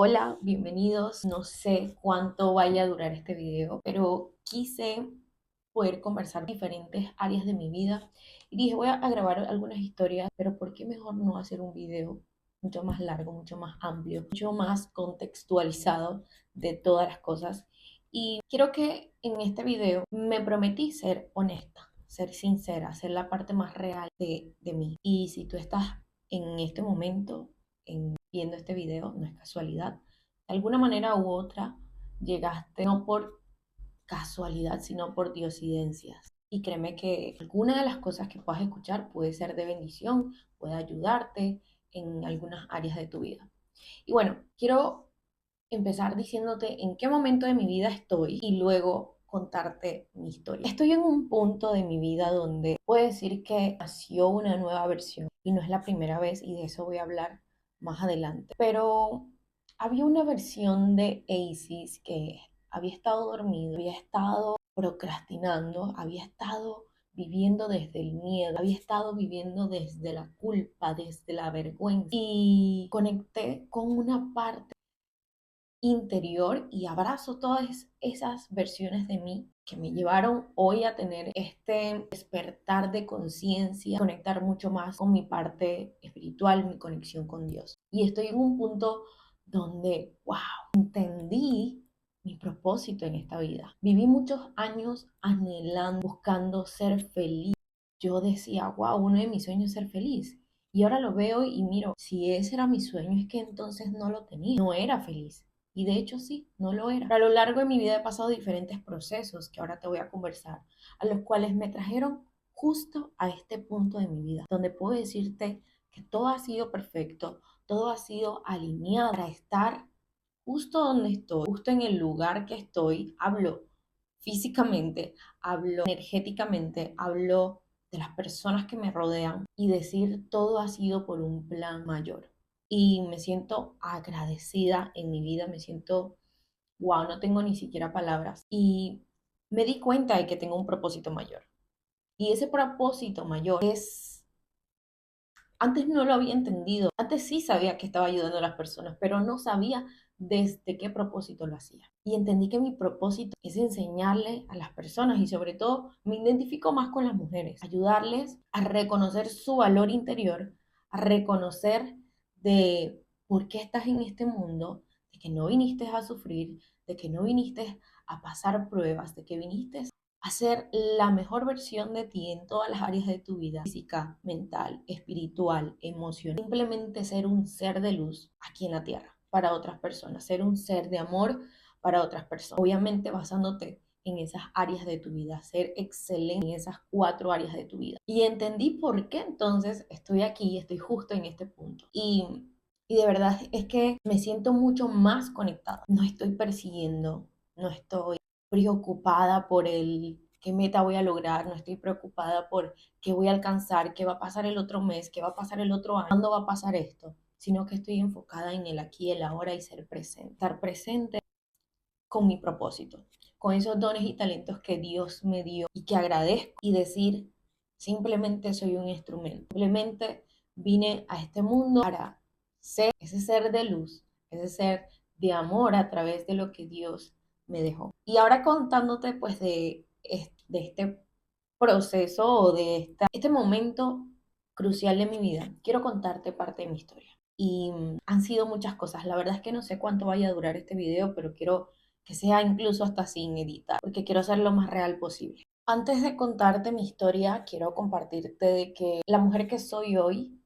Hola, bienvenidos. No sé cuánto vaya a durar este video, pero quise poder conversar diferentes áreas de mi vida y dije, voy a grabar algunas historias, pero ¿por qué mejor no hacer un video mucho más largo, mucho más amplio, mucho más contextualizado de todas las cosas? Y quiero que en este video me prometí ser honesta, ser sincera, ser la parte más real de mí. Y si tú estás en este momento viendo este video, no es casualidad. De alguna manera u otra llegaste no por casualidad, sino por diosidencias. Y créeme que alguna de las cosas que puedas escuchar puede ser de bendición, puede ayudarte en algunas áreas de tu vida. Y bueno, quiero empezar diciéndote en qué momento de mi vida estoy y luego contarte mi historia. Estoy en un punto de mi vida donde puedo decir que nació una nueva versión y no es la primera vez y de eso voy a hablar más adelante. Pero había una versión de Aces que había estado dormido, había estado procrastinando, había estado viviendo desde el miedo, había estado viviendo desde la culpa, desde la vergüenza y conecté con una parte interior y abrazo todas esas versiones de mí que me llevaron hoy a tener este despertar de conciencia, conectar mucho más con mi parte espiritual, mi conexión con Dios. Y estoy en un punto donde, wow, entendí mi propósito en esta vida. Viví muchos años anhelando, buscando ser feliz. Yo decía, wow, uno de mis sueños es ser feliz. Y ahora lo veo y miro, si ese era mi sueño, es que entonces no lo tenía, no era feliz. Y de hecho sí, no lo era. Pero a lo largo de mi vida he pasado diferentes procesos que ahora te voy a conversar, a los cuales me trajeron justo a este punto de mi vida, donde puedo decirte que todo ha sido perfecto, todo ha sido alineado para estar justo donde estoy, justo en el lugar que estoy. Hablo físicamente, hablo energéticamente, hablo de las personas que me rodean y decir todo ha sido por un plan mayor. Y me siento agradecida en mi vida, me siento, wow, no tengo ni siquiera palabras. Y me di cuenta de que tengo un propósito mayor. Y ese propósito mayor es, antes no lo había entendido, antes sí sabía que estaba ayudando a las personas, pero no sabía desde qué propósito lo hacía. Y entendí que mi propósito es enseñarle a las personas y sobre todo me identifico más con las mujeres, ayudarles a reconocer su valor interior, a reconocer de por qué estás en este mundo, de que no viniste a sufrir, de que no viniste a pasar pruebas, de que viniste a ser la mejor versión de ti en todas las áreas de tu vida, física, mental, espiritual, emocional. Simplemente ser un ser de luz aquí en la tierra para otras personas, ser un ser de amor para otras personas. Obviamente basándote en esas áreas de tu vida, ser excelente en esas 4 áreas de tu vida. Y entendí por qué entonces estoy aquí, estoy justo en este punto. Y de verdad es que me siento mucho más conectada. No estoy persiguiendo, no estoy preocupada por el qué meta voy a lograr, no estoy preocupada por qué voy a alcanzar, qué va a pasar el otro mes, qué va a pasar el otro año, cuándo va a pasar esto, sino que estoy enfocada en el aquí, el ahora y ser presente, estar presente con mi propósito, con esos dones y talentos que Dios me dio y que agradezco y decir, simplemente soy un instrumento, simplemente vine a este mundo para ser ese ser de luz, ese ser de amor a través de lo que Dios me dejó. Y ahora contándote pues de este proceso o de este momento crucial de mi vida, quiero contarte parte de mi historia. Y han sido muchas cosas. La verdad es que no sé cuánto vaya a durar este video, pero quiero que sea incluso hasta sin editar, porque quiero ser lo más real posible. Antes de contarte mi historia, quiero compartirte de que la mujer que soy hoy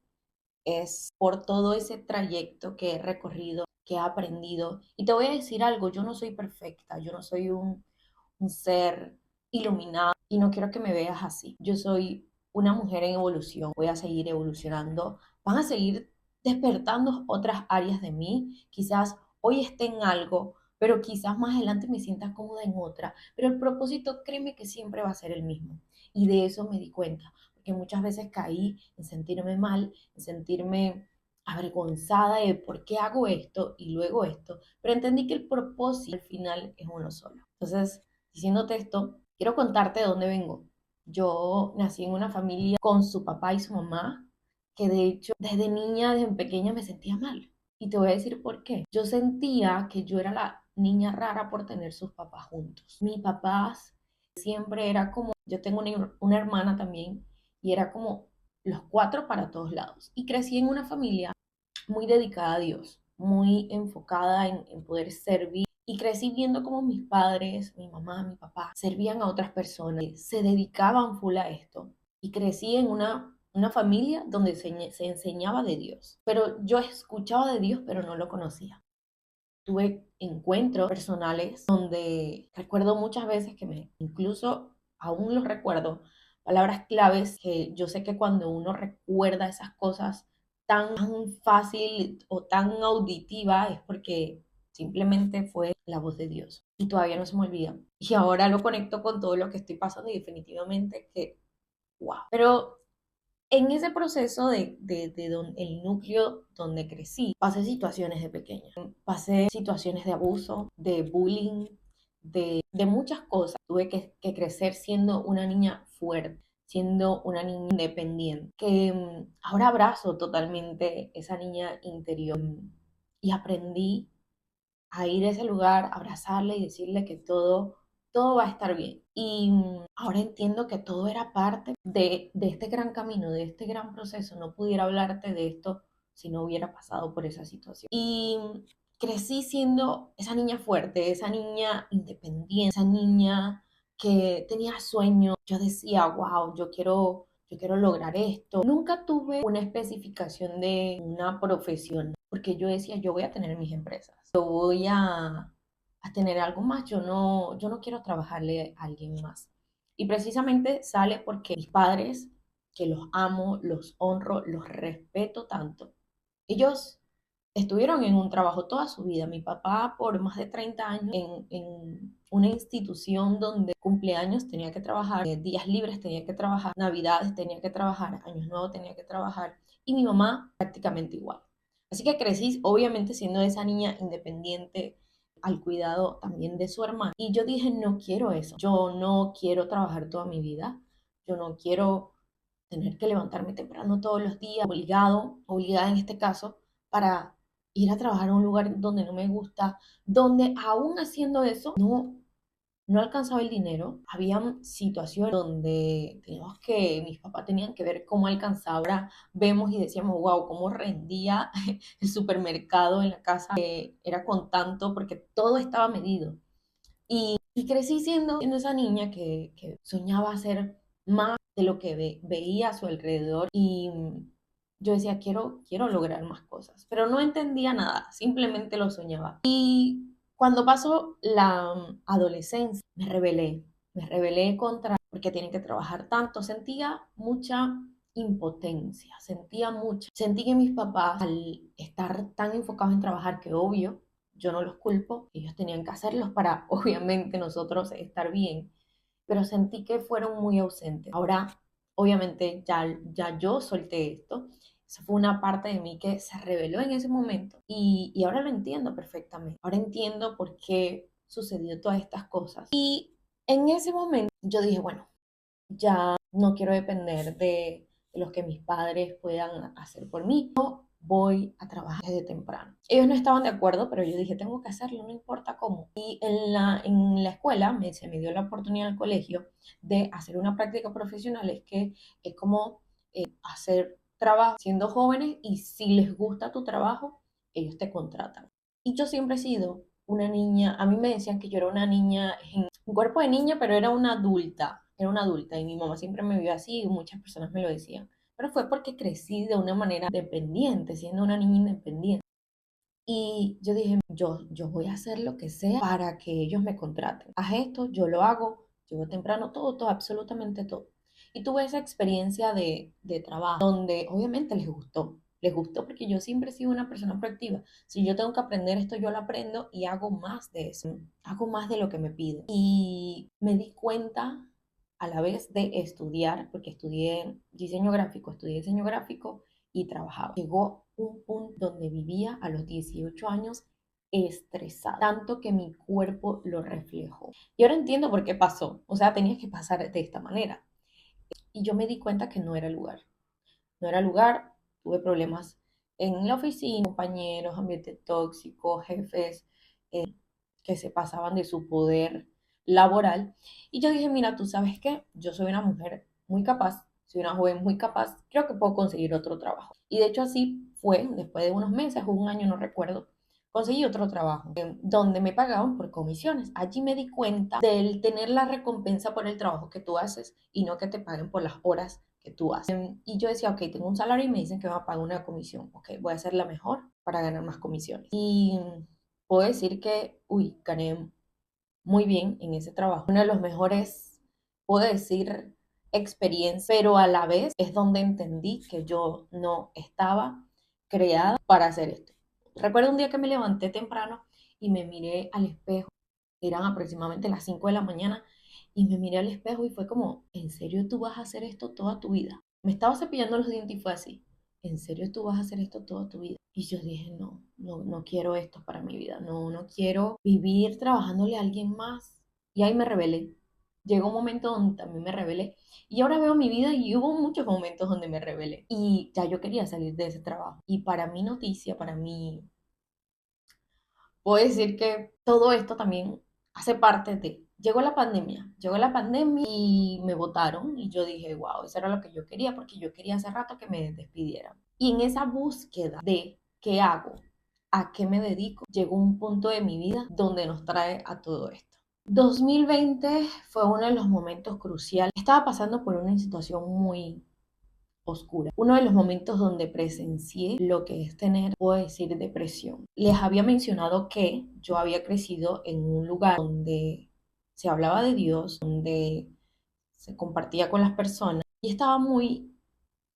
es por todo ese trayecto que he recorrido, que he aprendido. Y te voy a decir algo, yo no soy perfecta, yo no soy un ser iluminado y no quiero que me veas así. Yo soy una mujer en evolución, voy a seguir evolucionando, van a seguir despertando otras áreas de mí. Quizás hoy esté en algo, pero quizás más adelante me sienta cómoda en otra. Pero el propósito, créeme que siempre va a ser el mismo. Y de eso me di cuenta, porque muchas veces caí en sentirme mal, en sentirme avergonzada de por qué hago esto y luego esto, pero entendí que el propósito al final es uno solo. Entonces, diciéndote esto, quiero contarte de dónde vengo. Yo nací en una familia con su papá y su mamá, que de hecho desde niña, desde pequeña me sentía mal. Y te voy a decir por qué. Yo sentía que yo era la niña rara por tener sus papás juntos. Mis papás siempre era como, yo tengo una hermana también, y era como los cuatro para todos lados. Y crecí en una familia muy dedicada a Dios, muy enfocada en poder servir. Y crecí viendo cómo mis padres, mi mamá, mi papá, servían a otras personas, se dedicaban full a esto. Y crecí en una familia donde se enseñaba de Dios. Pero yo escuchaba de Dios, pero no lo conocía. Tuve encuentros personales donde recuerdo muchas veces que incluso aún los recuerdo, palabras claves que yo sé que cuando uno recuerda esas cosas tan fácil o tan auditiva es porque simplemente fue la voz de Dios y todavía no se me olvida. Y ahora lo conecto con todo lo que estoy pasando y definitivamente que, wow. Pero en ese proceso el núcleo donde crecí, pasé situaciones de pequeña, pasé situaciones de abuso, de bullying, de muchas cosas. Tuve que crecer siendo una niña fuerte, siendo una niña independiente, que ahora abrazo totalmente esa niña interior y aprendí a ir a ese lugar, abrazarle y decirle que todo va a estar bien. Y ahora entiendo que todo era parte de este gran camino, de este gran proceso. No pudiera hablarte de esto si no hubiera pasado por esa situación. Y crecí siendo esa niña fuerte, esa niña independiente, esa niña que tenía sueños. Yo decía, wow, yo quiero lograr esto. Nunca tuve una especificación de una profesión, porque yo decía, yo voy a tener mis empresas, yo voy a tener algo más, yo no quiero trabajarle a alguien más. Y precisamente sale porque mis padres, que los amo, los honro, los respeto tanto, ellos estuvieron en un trabajo toda su vida. Mi papá por más de 30 años en una institución donde cumpleaños tenía que trabajar, días libres tenía que trabajar, navidades tenía que trabajar, años nuevos tenía que trabajar, y mi mamá prácticamente igual. Así que crecí obviamente siendo esa niña independiente al cuidado también de su hermana. Y yo dije, no quiero eso, yo no quiero trabajar toda mi vida, yo no quiero tener que levantarme temprano todos los días, obligada en este caso, para ir a trabajar a un lugar donde no me gusta, donde aún haciendo eso no alcanzaba el dinero. Había situaciones donde mis papás tenían que ver cómo alcanzaba. Ahora vemos y decíamos, wow, cómo rendía el supermercado en la casa, era con tanto, porque todo estaba medido. Y crecí siendo esa niña que soñaba hacer más de lo que veía a su alrededor. Y yo decía, quiero lograr más cosas, pero no entendía nada, simplemente lo soñaba. Y cuando pasó la adolescencia, me rebelé contra, porque tienen que trabajar tanto, sentía mucha impotencia, sentí que mis papás, al estar tan enfocados en trabajar, que obvio, yo no los culpo, ellos tenían que hacerlos para obviamente nosotros estar bien, pero sentí que fueron muy ausentes. Ahora, obviamente, ya yo solté esto. Esa fue una parte de mí que se reveló en ese momento y ahora lo entiendo perfectamente. Ahora entiendo por qué sucedió todas estas cosas. Y en ese momento yo dije, bueno, ya no quiero depender de los que mis padres puedan hacer por mí. Yo voy a trabajar desde temprano. Ellos no estaban de acuerdo, pero yo dije, tengo que hacerlo, no importa cómo. Y en la escuela se me dio la oportunidad al colegio de hacer una práctica profesional, que es como hacer trabajo siendo jóvenes, y si les gusta tu trabajo, ellos te contratan. Y yo siempre he sido una niña, a mí me decían que yo era una niña en un cuerpo de niña, pero era una adulta y mi mamá siempre me vio así y muchas personas me lo decían. Pero fue porque crecí de una manera independiente, siendo una niña independiente. Y yo dije, yo voy a hacer lo que sea para que ellos me contraten. Haz esto, yo lo hago, llego temprano, todo, absolutamente todo. Y tuve esa experiencia de trabajo donde obviamente les gustó porque yo siempre he sido una persona proactiva. Si yo tengo que aprender esto, yo lo aprendo y hago más de eso, hago más de lo que me piden. Y me di cuenta a la vez de estudiar, porque estudié diseño gráfico y trabajaba. Llegó un punto donde vivía a los 18 años estresada, tanto que mi cuerpo lo reflejó. Y ahora entiendo por qué pasó, o sea, tenía que pasar de esta manera. Y yo me di cuenta que no era lugar, tuve problemas en la oficina, compañeros, ambiente tóxico, jefes que se pasaban de su poder laboral. Y yo dije, mira, tú sabes qué, yo soy una mujer muy capaz, soy una joven muy capaz, creo que puedo conseguir otro trabajo. Y de hecho así fue, después de unos meses o un año, no recuerdo, conseguí otro trabajo donde me pagaban por comisiones. Allí me di cuenta del tener la recompensa por el trabajo que tú haces y no que te paguen por las horas que tú haces. Y yo decía, ok, tengo un salario y me dicen que me va a pagar una comisión. Ok, voy a hacer la mejor para ganar más comisiones. Y puedo decir que, uy, gané muy bien en ese trabajo. Uno de los mejores, puedo decir, experiencias, pero a la vez es donde entendí que yo no estaba creada para hacer esto. Recuerdo un día que me levanté temprano y me miré al espejo, eran aproximadamente las 5 de la mañana, y me miré al espejo y fue como, ¿en serio tú vas a hacer esto toda tu vida? Me estaba cepillando los dientes y fue así, ¿en serio tú vas a hacer esto toda tu vida? Y yo dije, no, no, no quiero esto para mi vida, no, no quiero vivir trabajándole a alguien más. Y ahí me rebelé. Llegó un momento donde también me rebelé. Y ahora veo mi vida y hubo muchos momentos donde me rebelé. Y ya yo quería salir de ese trabajo. Y para mi noticia, para mí, puedo decir que todo esto también hace parte de... llegó la pandemia y me votaron y yo dije, wow, eso era lo que yo quería porque yo quería hace rato que me despidieran. Y en esa búsqueda de qué hago, a qué me dedico, llegó un punto de mi vida donde nos trae a todo esto. 2020 fue uno de los momentos cruciales. Estaba pasando por una situación muy oscura. Uno de los momentos donde presencié lo que es tener, puedo decir, depresión. Les había mencionado que yo había crecido en un lugar donde se hablaba de Dios, donde se compartía con las personas y estaba muy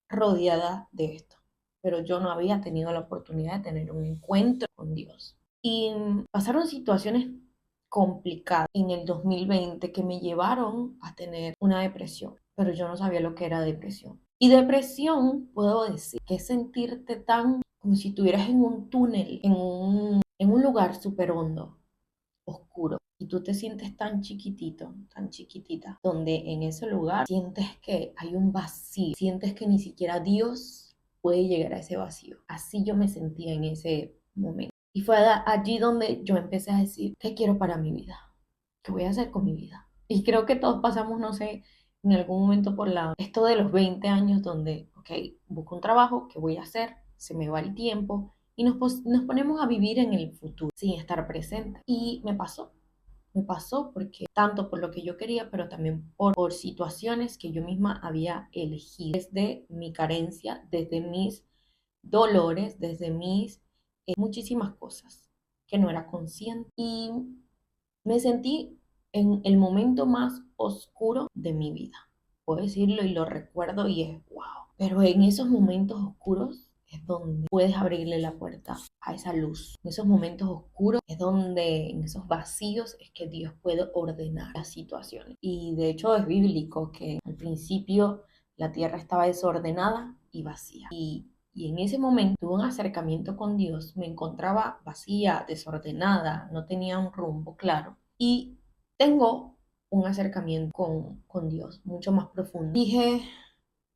rodeada de esto. Pero yo no había tenido la oportunidad de tener un encuentro con Dios. Y pasaron situaciones complicadas en el 2020 que me llevaron a tener una depresión, pero yo no sabía lo que era depresión. Y depresión, puedo decir, que es sentirte tan como si estuvieras en un túnel, en un lugar súper hondo, oscuro, y tú te sientes tan chiquitito, tan chiquitita, donde en ese lugar sientes que hay un vacío, sientes que ni siquiera Dios puede llegar a ese vacío. Así yo me sentía en ese momento. Y fue allí donde yo empecé a decir, ¿qué quiero para mi vida? ¿Qué voy a hacer con mi vida? Y creo que todos pasamos, no sé, en algún momento por esto de los 20 años donde, ok, busco un trabajo, ¿qué voy a hacer? Se me va el tiempo y nos ponemos a vivir en el futuro sin estar presente. Y me pasó porque tanto por lo que yo quería, pero también por situaciones que yo misma había elegido desde mi carencia, desde mis dolores, desde mis muchísimas cosas que no era consciente. Y me sentí en el momento más oscuro de mi vida. Puedo decirlo y lo recuerdo y es wow. Pero en esos momentos oscuros es donde puedes abrirle la puerta a esa luz. En esos momentos oscuros es donde, en esos vacíos, es que Dios puede ordenar las situaciones. Y de hecho es bíblico que al principio la tierra estaba desordenada y vacía. Y en ese momento tuve un acercamiento con Dios, me encontraba vacía, desordenada, no tenía un rumbo claro. Y tengo un acercamiento con Dios mucho más profundo. Dije,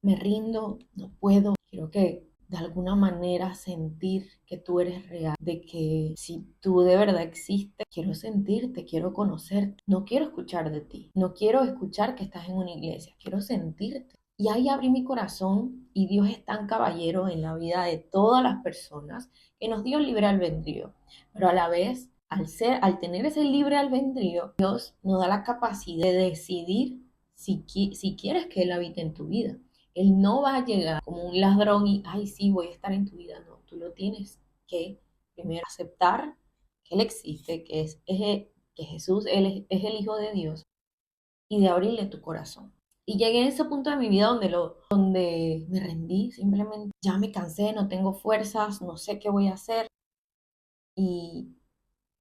me rindo, no puedo, quiero que de alguna manera sentir que tú eres real, de que si tú de verdad existes, quiero sentirte, quiero conocerte, no quiero escuchar de ti, no quiero escuchar que estás en una iglesia, quiero sentirte. Y ahí abrí mi corazón y Dios es tan caballero en la vida de todas las personas que nos dio libre albedrío, pero a la vez, al tener ese libre albedrío, Dios nos da la capacidad de decidir si quieres que Él habite en tu vida. Él no va a llegar como un ladrón y, ay, sí, voy a estar en tu vida. No, tú lo tienes que primero aceptar que Él existe, que Jesús, Él es el Hijo de Dios y de abrirle tu corazón. Y llegué a ese punto de mi vida donde me rendí, simplemente ya me cansé, no tengo fuerzas, no sé qué voy a hacer. Y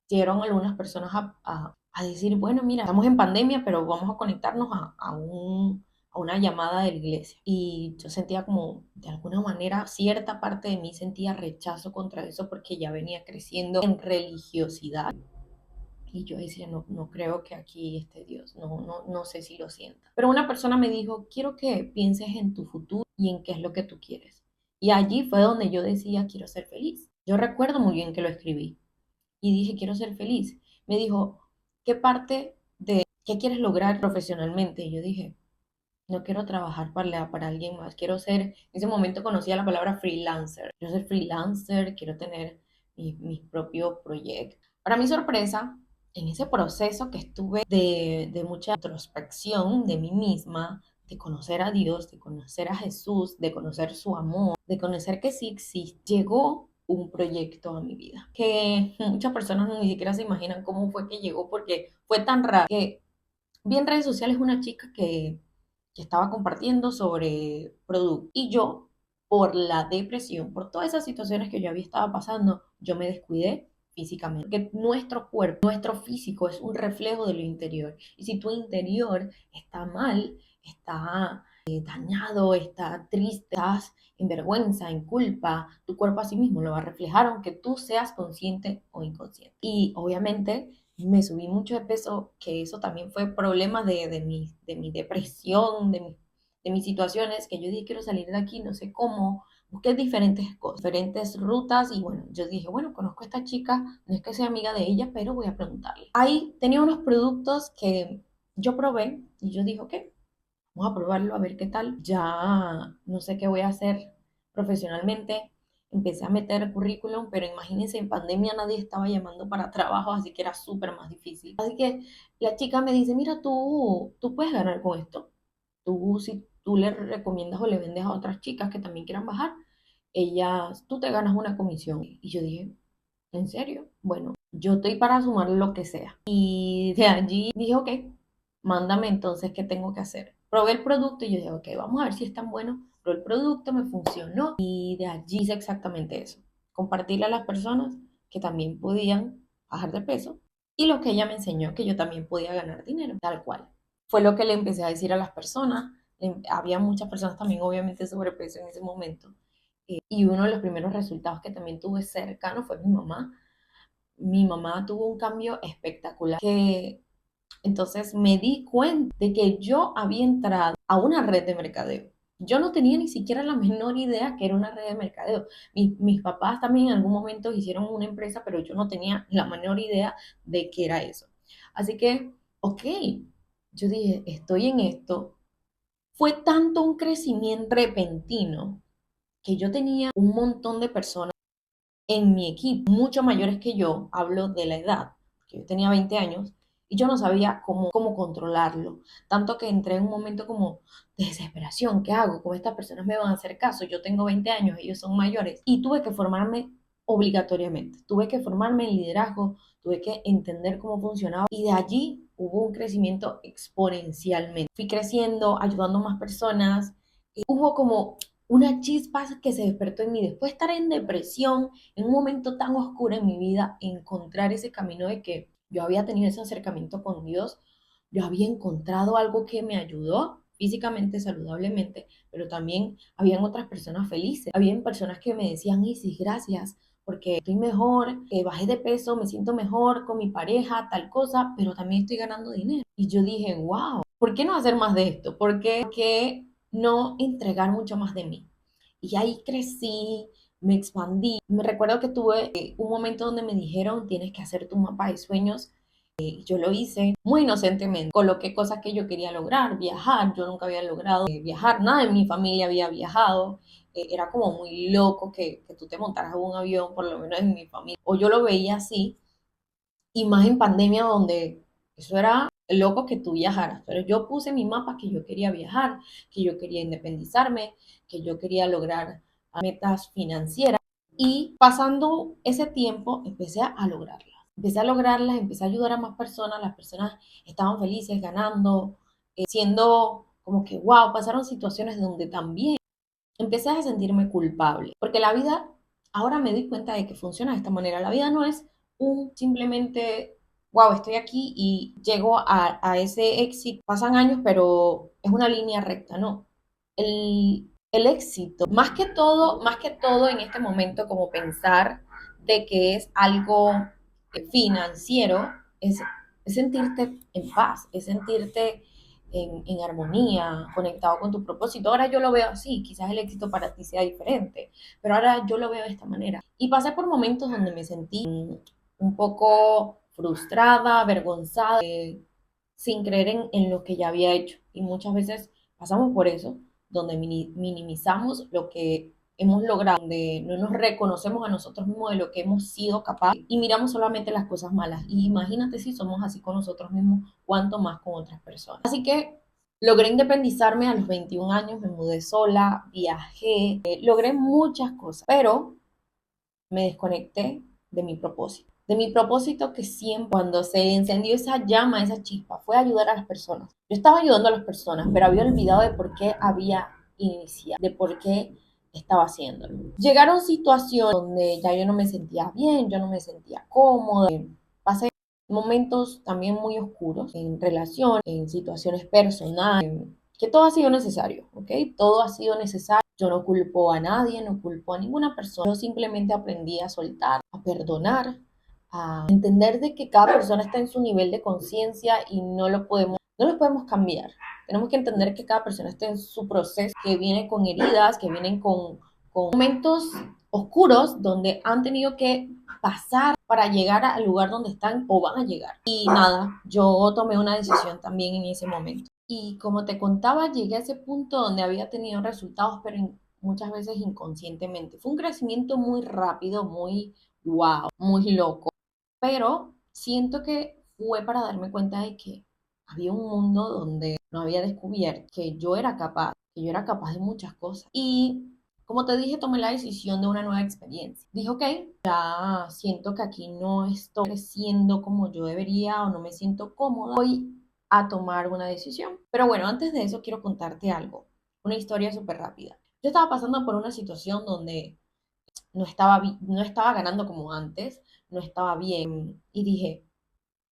llegaron algunas personas a decir, bueno, mira, estamos en pandemia, pero vamos a conectarnos a una llamada de la iglesia. Y yo sentía como, de alguna manera, cierta parte de mí sentía rechazo contra eso porque ya venía creciendo en religiosidad. Y yo decía, no, no creo que aquí esté Dios, no, no, no sé si lo sienta. Pero una persona me dijo, quiero que pienses en tu futuro y en qué es lo que tú quieres. Y allí fue donde yo decía, quiero ser feliz. Yo recuerdo muy bien que lo escribí y dije, quiero ser feliz. Me dijo, ¿qué parte de qué quieres lograr profesionalmente? Y yo dije, no quiero trabajar para alguien más, quiero ser, en ese momento conocía la palabra freelancer. Quiero ser freelancer, quiero tener mis propios proyectos. Para mi sorpresa, en ese proceso que estuve de mucha introspección de mí misma, de conocer a Dios, de conocer a Jesús, de conocer su amor, de conocer que sí existe, llegó un proyecto a mi vida, que muchas personas ni siquiera se imaginan cómo fue que llegó, porque fue tan raro que vi en redes sociales una chica que estaba compartiendo sobre productos y yo, por la depresión, por todas esas situaciones que yo había estado pasando, yo me descuidé físicamente, porque nuestro cuerpo, nuestro físico es un reflejo de lo interior, y si tu interior está mal, está dañado, está triste, estás en vergüenza, en culpa, tu cuerpo a sí mismo lo va a reflejar, aunque tú seas consciente o inconsciente. Y obviamente me subí mucho de peso, que eso también fue problema de mi depresión, de mis situaciones, que yo dije, quiero salir de aquí, no sé cómo, busqué diferentes cosas, diferentes rutas, y bueno, yo dije, bueno, conozco a esta chica, no es que sea amiga de ella, pero voy a preguntarle. Ahí tenía unos productos que yo probé, y yo dije, ok, vamos a probarlo a ver qué tal. Ya no sé qué voy a hacer profesionalmente. Empecé a meter currículum, pero imagínense, en pandemia nadie estaba llamando para trabajo, así que era súper más difícil. Así que la chica me dice, mira, tú puedes ganar con esto. Si tú le recomiendas o le vendes a otras chicas que también quieran bajar, tú te ganas una comisión. Y yo dije, ¿en serio? Bueno, yo estoy para sumar lo que sea. Y de allí dije, ok, mándame entonces qué tengo que hacer. Probé el producto y yo dije, ok, vamos a ver si es tan bueno. Probé el producto, me funcionó y de allí hice exactamente eso. Compartirle a las personas que también podían bajar de peso y lo que ella me enseñó, que yo también podía ganar dinero, tal cual. Fue lo que le empecé a decir a las personas. Había muchas personas también, obviamente, sobrepeso en ese momento. Y uno de los primeros resultados que también tuve cercano fue mi mamá. Mi mamá tuvo un cambio espectacular, que entonces me di cuenta de que yo había entrado a una red de mercadeo. Yo no tenía ni siquiera la menor idea que era una red de mercadeo. Mis papás también en algún momento hicieron una empresa, pero yo no tenía la menor idea de qué era eso. Así que, ok, yo dije, estoy en esto. Fue tanto un crecimiento repentino que yo tenía un montón de personas en mi equipo, mucho mayores que yo, hablo de la edad, que yo tenía 20 años, y yo no sabía cómo controlarlo. Tanto que entré en un momento como de desesperación, ¿qué hago? ¿Cómo estas personas me van a hacer caso? Yo tengo 20 años, ellos son mayores, y tuve que formarme obligatoriamente, tuve que formarme en liderazgo, tuve que entender cómo funcionaba, y de allí hubo un crecimiento exponencialmente. Fui creciendo, ayudando a más personas, y hubo como una chispa que se despertó en mí después de estar en depresión, en un momento tan oscuro en mi vida, encontrar ese camino de que yo había tenido ese acercamiento con Dios, yo había encontrado algo que me ayudó físicamente, saludablemente, pero también habían otras personas felices, habían personas que me decían, Isis, gracias, porque estoy mejor, bajé de peso, me siento mejor con mi pareja, tal cosa, pero también estoy ganando dinero. Y yo dije, wow, ¿por qué no hacer más de esto? ¿Por qué no entregar mucho más de mí? Y ahí crecí, me expandí. Me recuerdo que tuve un momento donde me dijeron, tienes que hacer tu mapa de sueños. Yo lo hice muy inocentemente. Coloqué cosas que yo quería lograr, viajar. Yo nunca había logrado viajar, nada de mi familia había viajado. Era como muy loco que tú te montaras en un avión, por lo menos en mi familia. O yo lo veía así, y más en pandemia donde eso era loco que tú viajaras. Pero yo puse en mi mapa que yo quería viajar, que yo quería independizarme, que yo quería lograr metas financieras. Y pasando ese tiempo empecé a lograrlas. Empecé a lograrlas, empecé a ayudar a más personas, las personas estaban felices, ganando, siendo como que, wow, pasaron situaciones donde también empecé a sentirme culpable, porque la vida, ahora me doy cuenta de que funciona de esta manera. La vida no es un simplemente, wow, estoy aquí y llego a ese éxito. Pasan años, pero es una línea recta, no. El éxito, más que todo en este momento, como pensar de que es algo financiero, es sentirte en paz, es sentirte en armonía, conectado con tu propósito. Ahora yo lo veo así, quizás el éxito para ti sea diferente, pero ahora yo lo veo de esta manera. Y pasé por momentos donde me sentí un poco frustrada, avergonzada, sin creer en lo que ya había hecho. Y muchas veces pasamos por eso, donde minimizamos lo que hemos logrado, donde no nos reconocemos a nosotros mismos de lo que hemos sido capaces y miramos solamente las cosas malas. Y imagínate si somos así con nosotros mismos, cuánto más con otras personas. Así que logré independizarme a los 21 años, me mudé sola, viajé, logré muchas cosas, pero me desconecté de mi propósito. De mi propósito que siempre, cuando se encendió esa llama, esa chispa, fue ayudar a las personas. Yo estaba ayudando a las personas, pero había olvidado de por qué había iniciado, de por qué estaba haciéndolo. Llegaron situaciones donde ya yo no me sentía bien, yo no me sentía cómoda. Pasé momentos también muy oscuros en relación, en situaciones personales, que todo ha sido necesario, ¿ok? Todo ha sido necesario. Yo no culpo a nadie, no culpo a ninguna persona. Yo simplemente aprendí a soltar, a perdonar, a entender de que cada persona está en su nivel de conciencia y no lo podemos cambiar. Tenemos que entender que cada persona está en su proceso, que viene con heridas, que vienen con momentos oscuros donde han tenido que pasar para llegar al lugar donde están o van a llegar. Y nada, yo tomé una decisión también en ese momento. Y como te contaba, llegué a ese punto donde había tenido resultados, pero muchas veces inconscientemente. Fue un crecimiento muy rápido, muy wow, muy loco, pero siento que fue para darme cuenta de que había un mundo donde no había descubierto que yo era capaz de muchas cosas. Y como te dije, tomé la decisión de una nueva experiencia. Dije, ok, ya siento que aquí no estoy creciendo como yo debería o no me siento cómoda. Voy a tomar una decisión. Pero bueno, antes de eso quiero contarte algo, una historia súper rápida. Yo estaba pasando por una situación donde no estaba ganando como antes, no estaba bien y dije,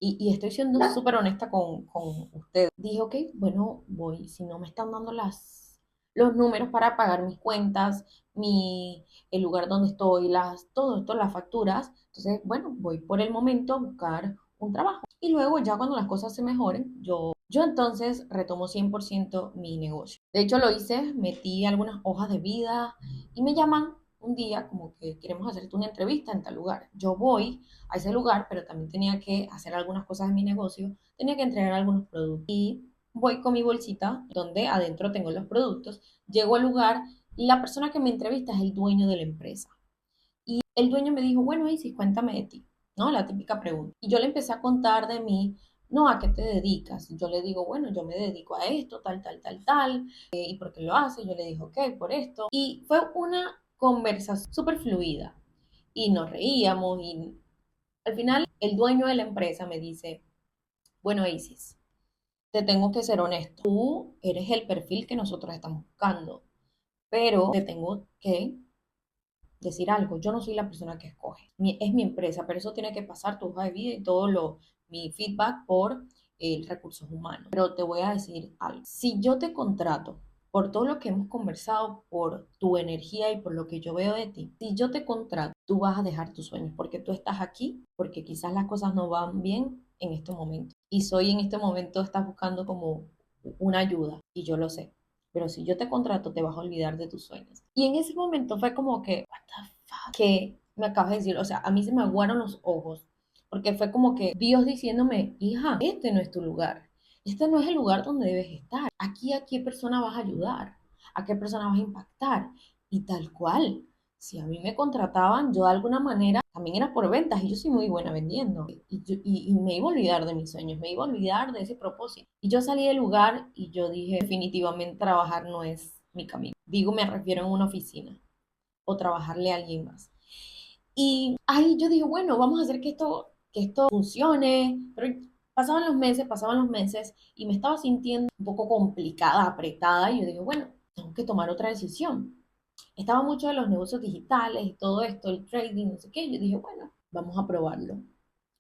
y estoy siendo súper honesta con ustedes, dije, ok, bueno, voy, si no me están dando los números para pagar mis cuentas, el lugar donde estoy, todo esto, las facturas, entonces, bueno, voy por el momento a buscar un trabajo. Y luego ya cuando las cosas se mejoren, yo entonces retomo 100% mi negocio. De hecho, lo hice, metí algunas hojas de vida y me llaman un día como que queremos hacerte una entrevista en tal lugar. Yo voy a ese lugar, pero también tenía que hacer algunas cosas en mi negocio, tenía que entregar algunos productos y voy con mi bolsita donde adentro tengo los productos, llego al lugar y la persona que me entrevista es el dueño de la empresa. Y el dueño me dijo, bueno, Isis, cuéntame de ti, ¿no? La típica pregunta. Y yo le empecé a contar de mí, no, ¿a qué te dedicas? Yo le digo, bueno, yo me dedico a esto, tal, tal, tal, tal. ¿Y por qué lo hace? Yo le dije, ok, por esto. Y fue una conversación súper fluida. Y nos reíamos y al final el dueño de la empresa me dice, bueno, Isis, te tengo que ser honesto. Tú eres el perfil que nosotros estamos buscando, pero te tengo que decir algo. Yo no soy la persona que escoge. Es mi empresa, pero eso tiene que pasar tu hoja de vida y mi feedback por recursos humanos. Pero te voy a decir algo. Si yo te contrato por todo lo que hemos conversado, por tu energía y por lo que yo veo de ti, si yo te contrato, tú vas a dejar tus sueños porque tú estás aquí, porque quizás las cosas no van bien en este momento. Y soy en este momento, estás buscando como una ayuda y yo lo sé. Pero si yo te contrato, te vas a olvidar de tus sueños. Y en ese momento fue como que, what the fuck, que me acabas de decir, o sea, a mí se me aguaron los ojos, porque fue como que Dios diciéndome, hija, este no es tu lugar, este no es el lugar donde debes estar. Aquí a qué persona vas a ayudar, a qué persona vas a impactar. Y tal cual, si a mí me contrataban, yo de alguna manera también era por ventas y yo soy muy buena vendiendo. Y me iba a olvidar de mis sueños, me iba a olvidar de ese propósito. Y yo salí del lugar y yo dije, definitivamente trabajar no es mi camino. Digo, me refiero en una oficina o trabajarle a alguien más. Y ahí yo dije, bueno, vamos a hacer que esto funcione, pero pasaban los meses y me estaba sintiendo un poco complicada, apretada y yo dije, bueno, tengo que tomar otra decisión. Estaba mucho de los negocios digitales y todo esto, el trading, no sé qué, y yo dije, bueno, vamos a probarlo.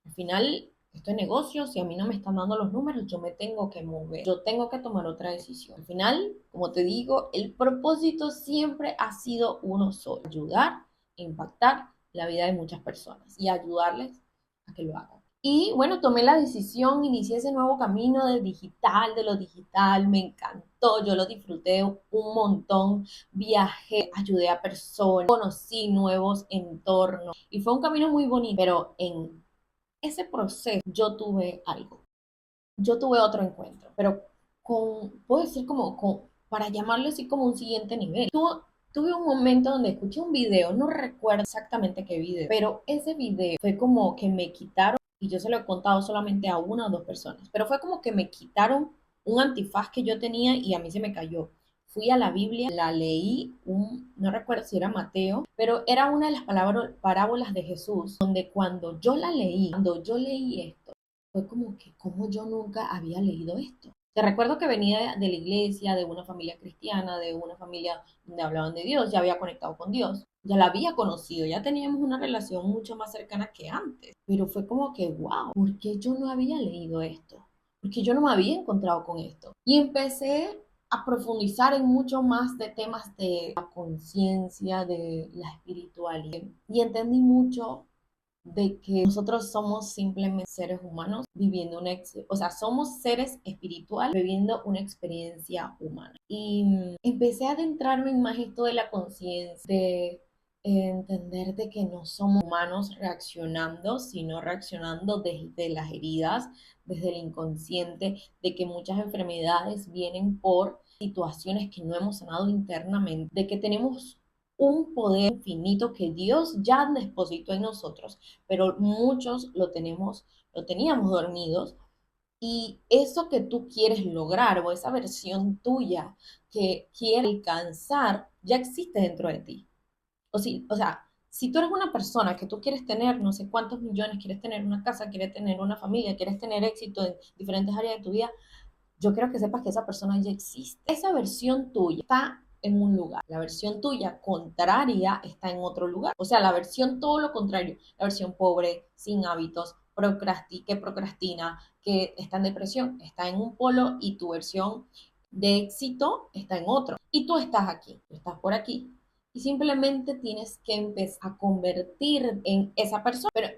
Al final, esto es negocio, si a mí no me están dando los números, yo me tengo que mover, yo tengo que tomar otra decisión. Al final, como te digo, el propósito siempre ha sido uno solo, ayudar, impactar la vida de muchas personas y ayudarles a que lo hagan. Y bueno, tomé la decisión, inicié ese nuevo camino de lo digital, me encantó, yo lo disfruté un montón, viajé, ayudé a personas, conocí nuevos entornos y fue un camino muy bonito, pero en ese proceso yo tuve otro encuentro, pero puedo decir para llamarlo así como un siguiente nivel. Tuve un momento donde escuché un video, no recuerdo exactamente qué video, pero ese video fue como que me quitaron, y yo se lo he contado solamente a una o dos personas, pero fue como que me quitaron un antifaz que yo tenía y a mí se me cayó. Fui a la Biblia, la leí, no recuerdo si era Mateo, pero era una de las parábolas de Jesús, donde cuando yo leí esto, fue como que, como yo nunca había leído esto. Te recuerdo que venía de la iglesia, de una familia cristiana, de una familia donde hablaban de Dios, ya había conectado con Dios, ya la había conocido, ya teníamos una relación mucho más cercana que antes. Pero fue como que, wow, ¿por qué yo no había leído esto? Porque yo no me había encontrado con esto. Y empecé a profundizar en mucho más de temas de la conciencia, de la espiritualidad. Y entendí mucho de que nosotros somos simplemente seres humanos viviendo o sea, somos seres espirituales viviendo una experiencia humana. Y empecé a adentrarme en más esto de la conciencia, de entender de que no somos humanos reaccionando, sino reaccionando desde las heridas, desde el inconsciente, de que muchas enfermedades vienen por situaciones que no hemos sanado internamente, de que tenemos un poder infinito que Dios ya depositó en nosotros, pero muchos lo teníamos dormidos y eso que tú quieres lograr o esa versión tuya que quieres alcanzar ya existe dentro de ti. O sea, si tú eres una persona que tú quieres tener no sé cuántos millones, quieres tener una casa, quieres tener una familia, quieres tener éxito en diferentes áreas de tu vida, yo quiero que sepas que esa persona ya existe. Esa versión tuya está en un lugar. La versión tuya contraria está en otro lugar. O sea, la versión todo lo contrario. La versión pobre, sin hábitos, que procrastina, que está en depresión, está en un polo y tu versión de éxito está en otro. Y tú estás aquí, tú estás por aquí. Y simplemente tienes que empezar a convertir en esa persona. Pero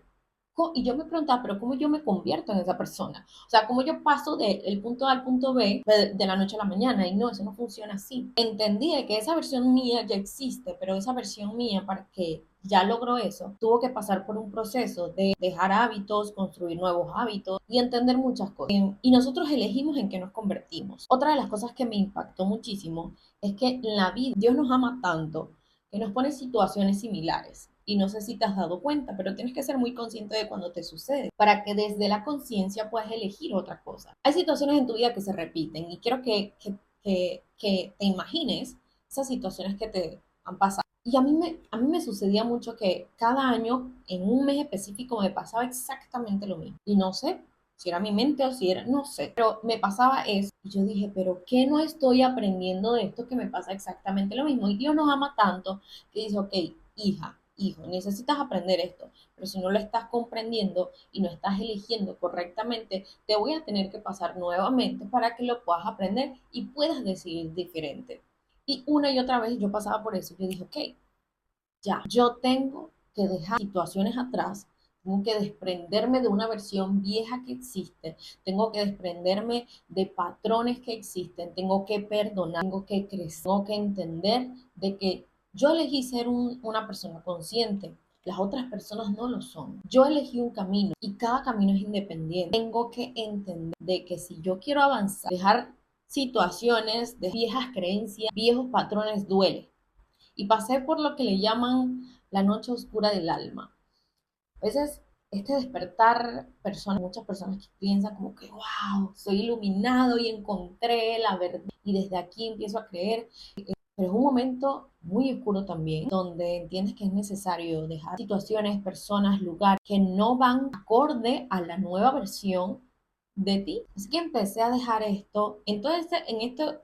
y yo me preguntaba, pero ¿cómo yo me convierto en esa persona? O sea, ¿cómo yo paso del punto A al punto B de la noche a la mañana? Y no, eso no funciona así. Entendí que esa versión mía ya existe, pero esa versión mía, para que ya logró eso, tuvo que pasar por un proceso de dejar hábitos, construir nuevos hábitos y entender muchas cosas. Y nosotros elegimos en qué nos convertimos. Otra de las cosas que me impactó muchísimo es que en la vida Dios nos ama tanto que nos pone situaciones similares. Y no sé si te has dado cuenta, pero tienes que ser muy consciente de cuando te sucede para que desde la conciencia puedas elegir otra cosa. Hay situaciones en tu vida que se repiten y quiero que te imagines esas situaciones que te han pasado. Y a mí me sucedía mucho que cada año, en un mes específico, me pasaba exactamente lo mismo. Y no sé si era mi mente o si era, no sé, pero me pasaba eso. Y yo dije, pero ¿qué no estoy aprendiendo de esto que me pasa exactamente lo mismo? Y Dios nos ama tanto que dice, ok, hija, hijo, necesitas aprender esto, pero si no lo estás comprendiendo y no estás eligiendo correctamente, te voy a tener que pasar nuevamente para que lo puedas aprender y puedas decidir diferente. Y una y otra vez yo pasaba por eso. Yo dije, ok, ya, yo tengo que dejar situaciones atrás, tengo que desprenderme de una versión vieja que existe, tengo que desprenderme de patrones que existen, tengo que perdonar, tengo que crecer, tengo que entender de que yo elegí ser una persona consciente. Las otras personas no lo son. Yo elegí un camino y cada camino es independiente. Tengo que entender de que si yo quiero avanzar, dejar situaciones de viejas creencias, viejos patrones duele y pasé por lo que le llaman la noche oscura del alma. A veces este despertar, muchas personas que piensan como que, wow, soy iluminado y encontré la verdad y desde aquí empiezo a creer, pero es un momento muy oscuro también, donde entiendes que es necesario dejar situaciones, personas, lugares que no van acorde a la nueva versión de ti. Así que empecé a dejar esto. Entonces,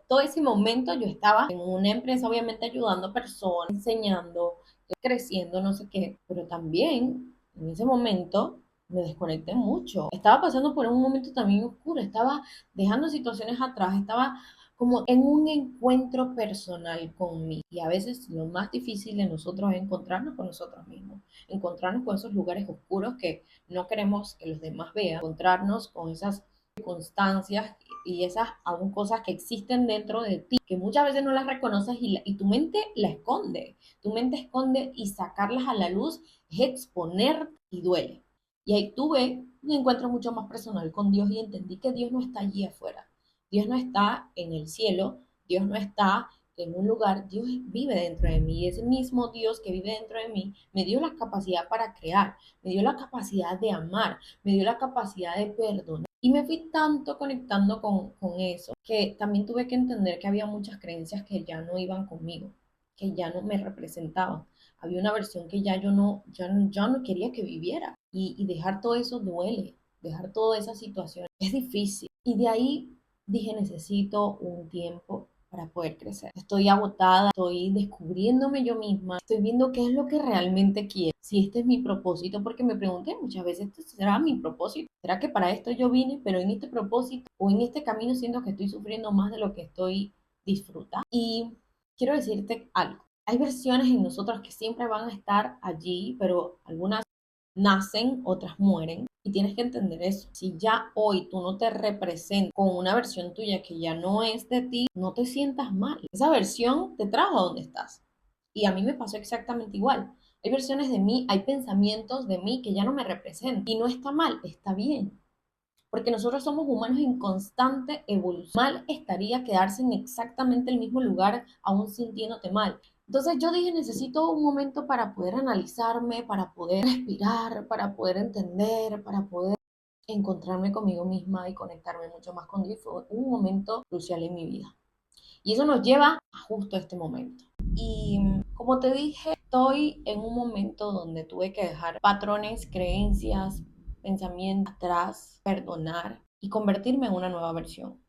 todo ese momento yo estaba en una empresa, obviamente ayudando a personas, enseñando, creciendo, no sé qué, pero también en ese momento me desconecté mucho. Estaba pasando por un momento también oscuro, estaba dejando situaciones atrás, estaba como en un encuentro personal conmigo. Y a veces lo más difícil de nosotros es encontrarnos con nosotros mismos, encontrarnos con esos lugares oscuros que no queremos que los demás vean, encontrarnos con esas circunstancias y esas aún cosas que existen dentro de ti, que muchas veces no las reconoces y tu mente la esconde. Tu mente esconde y sacarlas a la luz es exponer y duele. Y ahí tuve un encuentro mucho más personal con Dios y entendí que Dios no está allí afuera. Dios no está en el cielo, Dios no está en un lugar, Dios vive dentro de mí. Y ese mismo Dios que vive dentro de mí me dio la capacidad para crear, me dio la capacidad de amar, me dio la capacidad de perdonar. Y me fui tanto conectando con eso que también tuve que entender que había muchas creencias que ya no iban conmigo, que ya no me representaban. Había una versión que ya no quería que viviera. Y dejar todo eso duele, dejar toda esa situación es difícil. Y de ahí dije, necesito un tiempo para poder crecer. Estoy agotada, estoy descubriéndome yo misma, estoy viendo qué es lo que realmente quiero, si este es mi propósito, porque me pregunté muchas veces, ¿este será mi propósito? ¿Será que para esto yo vine, pero en este propósito o en este camino siento que estoy sufriendo más de lo que estoy disfrutando? Y quiero decirte algo. Hay versiones en nosotros que siempre van a estar allí, pero algunas nacen, otras mueren. Y tienes que entender eso. Si ya hoy tú no te representas con una versión tuya que ya no es de ti, no te sientas mal. Esa versión te trajo a donde estás. Y a mí me pasó exactamente igual. Hay versiones de mí, hay pensamientos de mí que ya no me representan. Y no está mal, está bien. Porque nosotros somos humanos en constante evolución. Mal estaría quedarse en exactamente el mismo lugar aún sintiéndote mal. Entonces yo dije, necesito un momento para poder analizarme, para poder respirar, para poder entender, para poder encontrarme conmigo misma y conectarme mucho más con Dios. Fue un momento crucial en mi vida. Y eso nos lleva a justo este momento. Y como te dije, estoy en un momento donde tuve que dejar patrones, creencias, pensamientos atrás, perdonar y convertirme en una nueva versión.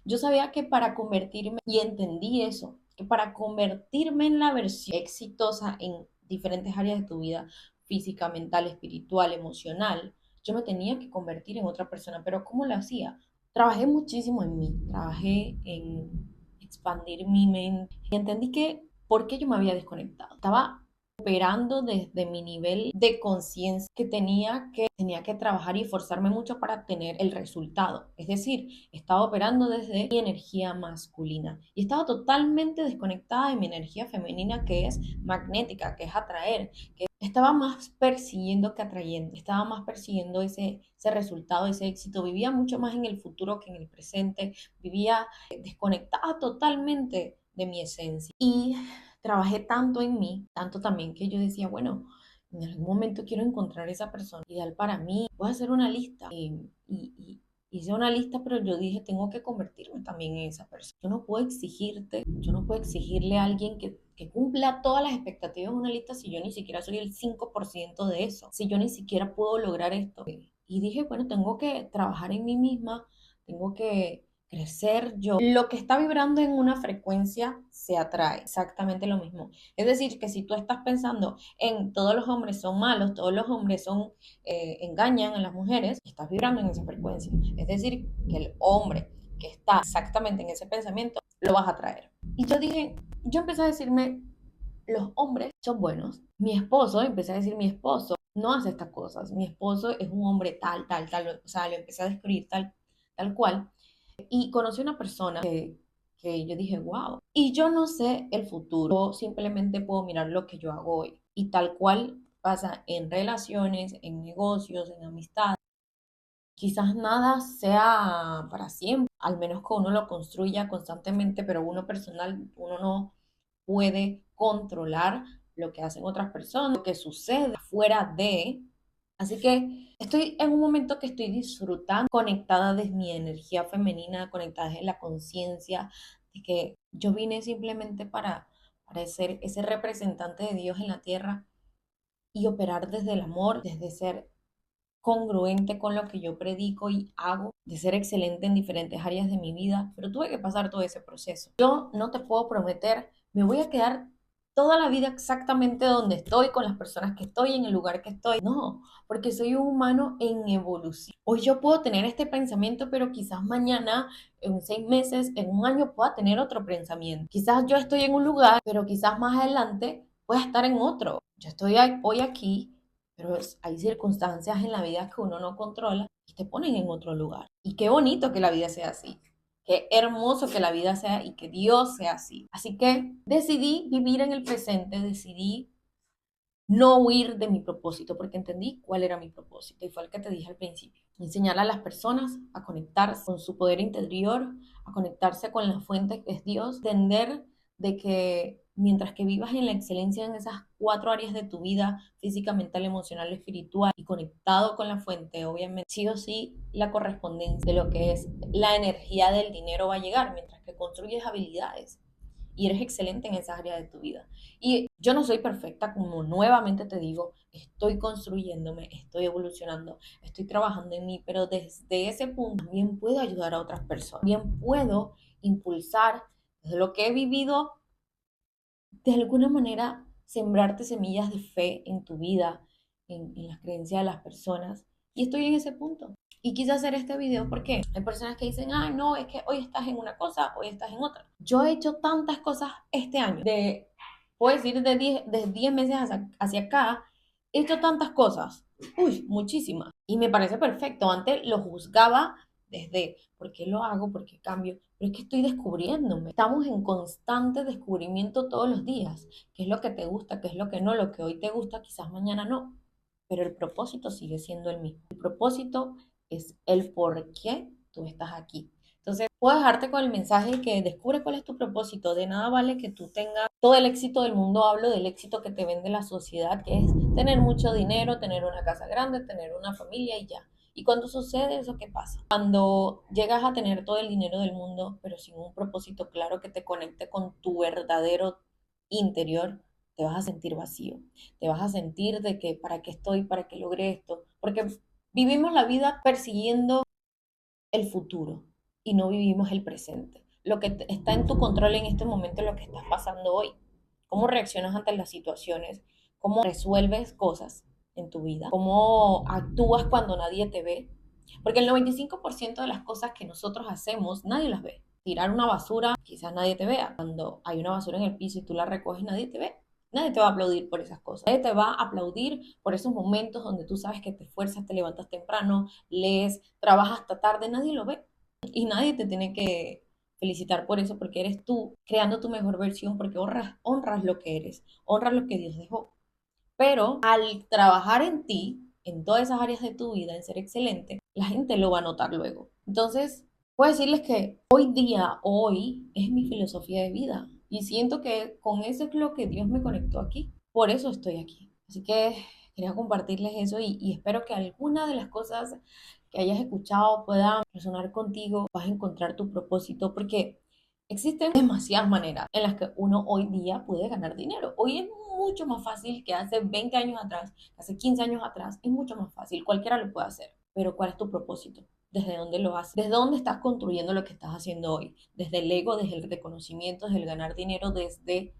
Yo sabía que para convertirme, y entendí eso, que para convertirme en la versión exitosa en diferentes áreas de tu vida, física, mental, espiritual, emocional, yo me tenía que convertir en otra persona. Pero ¿cómo lo hacía? Trabajé muchísimo en mí, trabajé en expandir mi mente y entendí que por qué yo me había desconectado. Estaba operando desde mi nivel de conciencia que tenía que trabajar y esforzarme mucho para tener el resultado. Es decir, estaba operando desde mi energía masculina y estaba totalmente desconectada de mi energía femenina que es magnética, que es atraer, que estaba más persiguiendo que atrayendo, estaba más persiguiendo ese resultado, ese éxito, vivía mucho más en el futuro que en el presente, vivía desconectada totalmente de mi esencia. Y trabajé tanto en mí, tanto también que yo decía, bueno, en algún momento quiero encontrar esa persona ideal para mí. Voy a hacer una lista. Hice una lista, pero yo dije, tengo que convertirme también en esa persona. Yo no puedo exigirle a alguien que cumpla todas las expectativas de una lista si yo ni siquiera soy el 5% de eso, si yo ni siquiera puedo lograr esto. Y dije, bueno, tengo que trabajar en mí misma, tengo que crecer yo. Lo que está vibrando en una frecuencia se atrae, exactamente lo mismo. Es decir, que si tú estás pensando en todos los hombres son malos, todos los hombres son engañan a las mujeres, estás vibrando en esa frecuencia. Es decir, que el hombre que está exactamente en ese pensamiento lo vas a atraer. Y yo dije, yo empecé a decirme, los hombres son buenos. Mi esposo, empecé a decir, mi esposo no hace estas cosas. Mi esposo es un hombre tal, tal, tal. O sea, lo empecé a describir tal cual. Y conocí una persona que yo dije, wow. Y yo no sé el futuro, simplemente puedo mirar lo que yo hago hoy. Y tal cual pasa en relaciones, en negocios, en amistad. Quizás nada sea para siempre, al menos que uno lo construya constantemente, pero uno personal, uno no puede controlar lo que hacen otras personas, lo que sucede fuera de. Así que estoy en un momento que estoy disfrutando, conectada desde mi energía femenina, conectada desde la conciencia, de que yo vine simplemente para ser ese representante de Dios en la tierra y operar desde el amor, desde ser congruente con lo que yo predico y hago, de ser excelente en diferentes áreas de mi vida, pero tuve que pasar todo ese proceso. Yo no te puedo prometer, me voy a quedar toda la vida exactamente donde estoy, con las personas que estoy, en el lugar que estoy. No, porque soy un humano en evolución. Hoy yo puedo tener este pensamiento, pero quizás mañana, en 6 meses, en un año, pueda tener otro pensamiento. Quizás yo estoy en un lugar, pero quizás más adelante pueda estar en otro. Yo estoy hoy aquí, pero hay circunstancias en la vida que uno no controla y te ponen en otro lugar. Y qué bonito que la vida sea así. Qué hermoso que la vida sea y que Dios sea así. Así que decidí vivir en el presente, decidí no huir de mi propósito, porque entendí cuál era mi propósito y fue el que te dije al principio. Enseñar a las personas a conectarse con su poder interior, a conectarse con la fuente que es Dios, entender de que mientras que vivas en la excelencia en esas 4 áreas de tu vida, física, mental, emocional, espiritual, y conectado con la fuente, obviamente, sí o sí, la correspondencia de lo que es la energía del dinero va a llegar, mientras que construyes habilidades y eres excelente en esa área de tu vida. Y yo no soy perfecta, como nuevamente te digo, estoy construyéndome, estoy evolucionando, estoy trabajando en mí, pero desde ese punto también puedo ayudar a otras personas, también puedo impulsar desde lo que he vivido, de alguna manera, sembrarte semillas de fe en tu vida, en las creencias de las personas. Y estoy en ese punto. Y quise hacer este video porque hay personas que dicen, ah, no, es que hoy estás en una cosa, hoy estás en otra. Yo he hecho tantas cosas este año, puedo decir, de 10 meses hacia acá, he hecho tantas cosas. Uy, muchísimas. Y me parece perfecto. Antes lo juzgaba desde por qué lo hago, por qué cambio, pero es que estoy descubriéndome. Estamos en constante descubrimiento todos los días. ¿Qué es lo que te gusta? ¿Qué es lo que no? Lo que hoy te gusta, quizás mañana no. Pero el propósito sigue siendo el mismo. El propósito es el por qué tú estás aquí. Entonces, puedo dejarte con el mensaje que descubre cuál es tu propósito. De nada vale que tú tengas todo el éxito del mundo. Hablo del éxito que te vende la sociedad, que es tener mucho dinero, tener una casa grande, tener una familia y ya. Y cuando sucede eso, ¿qué pasa? Cuando llegas a tener todo el dinero del mundo, pero sin un propósito claro que te conecte con tu verdadero interior, te vas a sentir vacío. Te vas a sentir de que, ¿para qué estoy? ¿Para qué logré esto? Porque vivimos la vida persiguiendo el futuro y no vivimos el presente. Lo que está en tu control en este momento es lo que estás pasando hoy. Cómo reaccionas ante las situaciones, cómo resuelves cosas en tu vida, cómo actúas cuando nadie te ve. Porque el 95% de las cosas que nosotros hacemos, nadie las ve. Tirar una basura, quizás nadie te vea. Cuando hay una basura en el piso y tú la recoges, nadie te ve. Nadie te va a aplaudir por esas cosas. Nadie te va a aplaudir por esos momentos donde tú sabes que te esfuerzas, te levantas temprano, lees, trabajas hasta tarde, nadie lo ve. Y nadie te tiene que felicitar por eso, porque eres tú creando tu mejor versión, porque honras lo que eres, honras lo que Dios dejó. Pero al trabajar en ti, en todas esas áreas de tu vida, en ser excelente, la gente lo va a notar luego. Entonces, puedo decirles que hoy día, hoy, es mi filosofía de vida. Y siento que con eso es lo que Dios me conectó aquí. Por eso estoy aquí. Así que quería compartirles eso y espero que alguna de las cosas que hayas escuchado pueda resonar contigo, vas a encontrar tu propósito, porque existen demasiadas maneras en las que uno hoy día puede ganar dinero. Hoy es mucho más fácil que hace 20 años atrás, que hace 15 años atrás, es mucho más fácil, cualquiera lo puede hacer. Pero ¿cuál es tu propósito? ¿Desde dónde lo haces? ¿Desde dónde estás construyendo lo que estás haciendo hoy? ¿Desde el ego, desde el reconocimiento, desde el ganar dinero, desde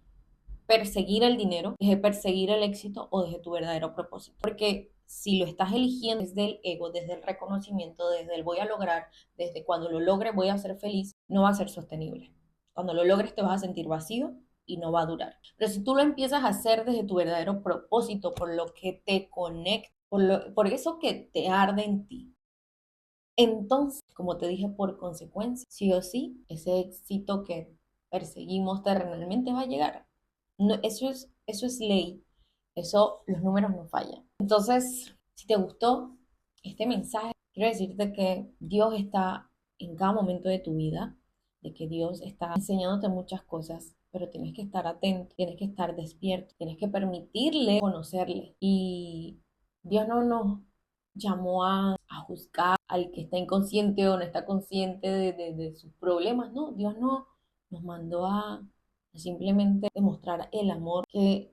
perseguir el dinero, desde perseguir el éxito o desde tu verdadero propósito? Porque si lo estás eligiendo desde el ego, desde el reconocimiento, desde el voy a lograr, desde cuando lo logre voy a ser feliz, no va a ser sostenible. Cuando lo logres te vas a sentir vacío y no va a durar. Pero si tú lo empiezas a hacer desde tu verdadero propósito, por lo que te conecta, por eso que te arde en ti, entonces, como te dije, por consecuencia, sí o sí, ese éxito que perseguimos terrenalmente va a llegar. No, eso es ley. Eso, los números no fallan. Entonces, si te gustó este mensaje, quiero decirte que Dios está en cada momento de tu vida, de que Dios está enseñándote muchas cosas, pero tienes que estar atento, tienes que estar despierto, tienes que permitirle conocerle. Y Dios no nos llamó a juzgar al que está inconsciente o no está consciente de sus problemas. No, Dios no nos mandó a simplemente demostrar el amor que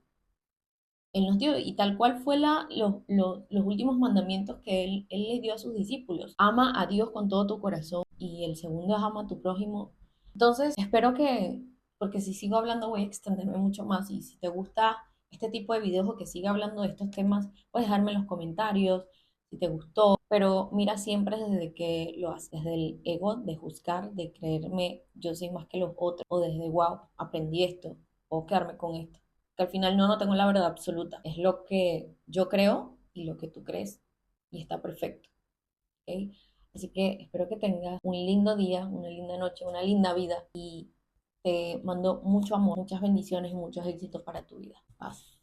Él nos dio, y tal cual fue los últimos mandamientos que él les dio a sus discípulos. Ama a Dios con todo tu corazón y el segundo es ama a tu prójimo. Entonces, espero que porque si sigo hablando voy a extenderme mucho más y si te gusta este tipo de videos o que siga hablando de estos temas, puedes dejarme en los comentarios si te gustó, pero mira siempre desde que lo haces, desde el ego de juzgar, de creerme yo soy más que los otros, o desde wow, aprendí esto, o quedarme con esto, que al final no tengo la verdad absoluta, es lo que yo creo y lo que tú crees y está perfecto, ¿ok? Así que espero que tengas un lindo día, una linda noche, una linda vida y te mando mucho amor, muchas bendiciones y muchos éxitos para tu vida. Paz.